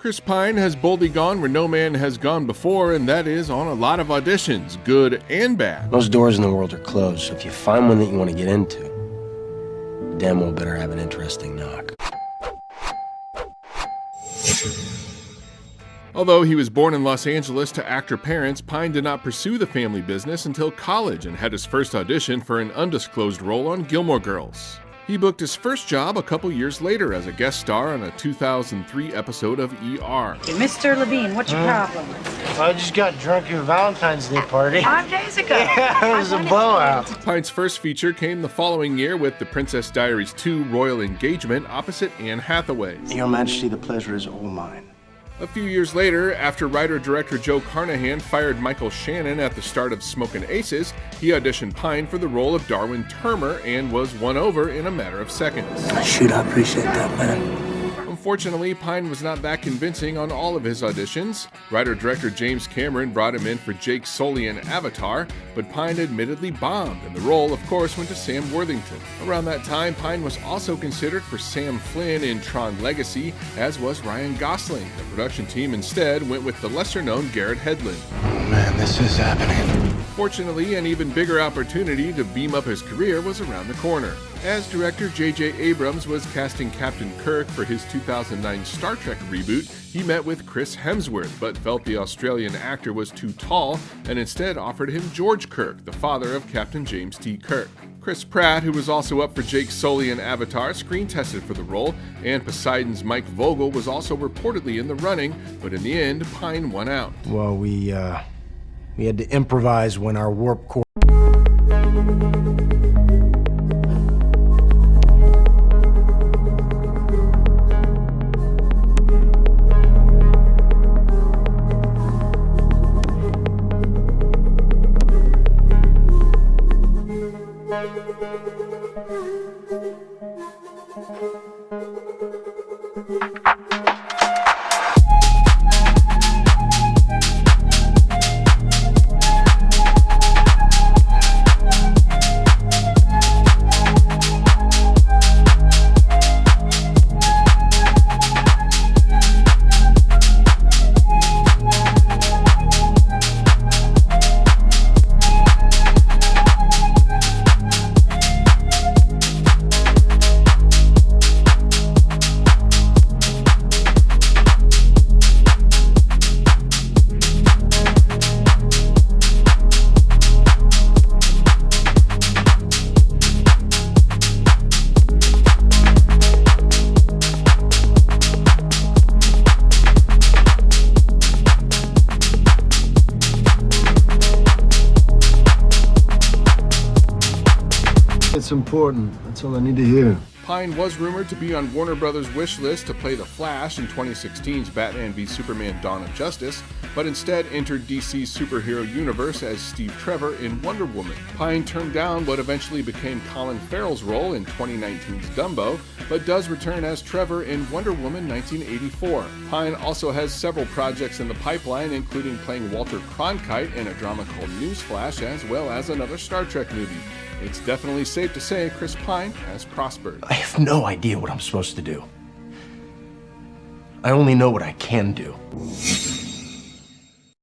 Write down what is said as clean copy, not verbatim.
Chris Pine has boldly gone where no man has gone before, and that is on a lot of auditions, good and bad. Most doors in the world are closed, so if you find one that you want to get into, you damn well better have an interesting knock. Although he was born in Los Angeles to actor parents, Pine did not pursue the family business until college and had his first audition for an undisclosed role on Gilmore Girls. He booked his first job a couple years later as a guest star on a 2003 episode of ER. Hey, Mr. Levine, what's your problem? I just got drunk at a Valentine's Day party. 5 days ago. Yeah, it was a blowout. Pine's first feature came the following year with The Princess Diaries 2 Royal Engagement opposite Anne Hathaway. Your Majesty, the pleasure is all mine. A few years later, after writer-director Joe Carnahan fired Michael Shannon at the start of Smokin' Aces, he auditioned Pine for the role of Darwin Termer and was won over in a matter of seconds. Shoot, I appreciate that, man. Unfortunately, Pine was not that convincing on all of his auditions. Writer-director James Cameron brought him in for Jake Sully in Avatar, but Pine admittedly bombed, and the role, of course, went to Sam Worthington. Around that time, Pine was also considered for Sam Flynn in Tron Legacy, as was Ryan Gosling. The production team instead went with the lesser-known Garrett Hedlund. Oh man, this is happening. Fortunately, an even bigger opportunity to beam up his career was around the corner. As director J.J. Abrams was casting Captain Kirk for his 2009 Star Trek reboot, he met with Chris Hemsworth, but felt the Australian actor was too tall and instead offered him George Kirk, the father of Captain James T. Kirk. Chris Pratt, who was also up for Jake Sully in Avatar, screen tested for the role, and Poseidon's Mike Vogel was also reportedly in the running, but in the end, Pine won out. Well, we had to improvise when our warp core. It's important. That's all I need to hear. Pine was rumored to be on Warner Brothers' wish list to play the Flash in 2016's Batman v Superman: Dawn of Justice, but instead entered DC's superhero universe as Steve Trevor in Wonder Woman. Pine turned down what eventually became Colin Farrell's role in 2019's Dumbo, but does return as Trevor in Wonder Woman 1984. Pine also has several projects in the pipeline, including playing Walter Cronkite in a drama called Newsflash, as well as another Star Trek movie. It's definitely safe to say Chris Pine has prospered. I have no idea what I'm supposed to do. I only know what I can do.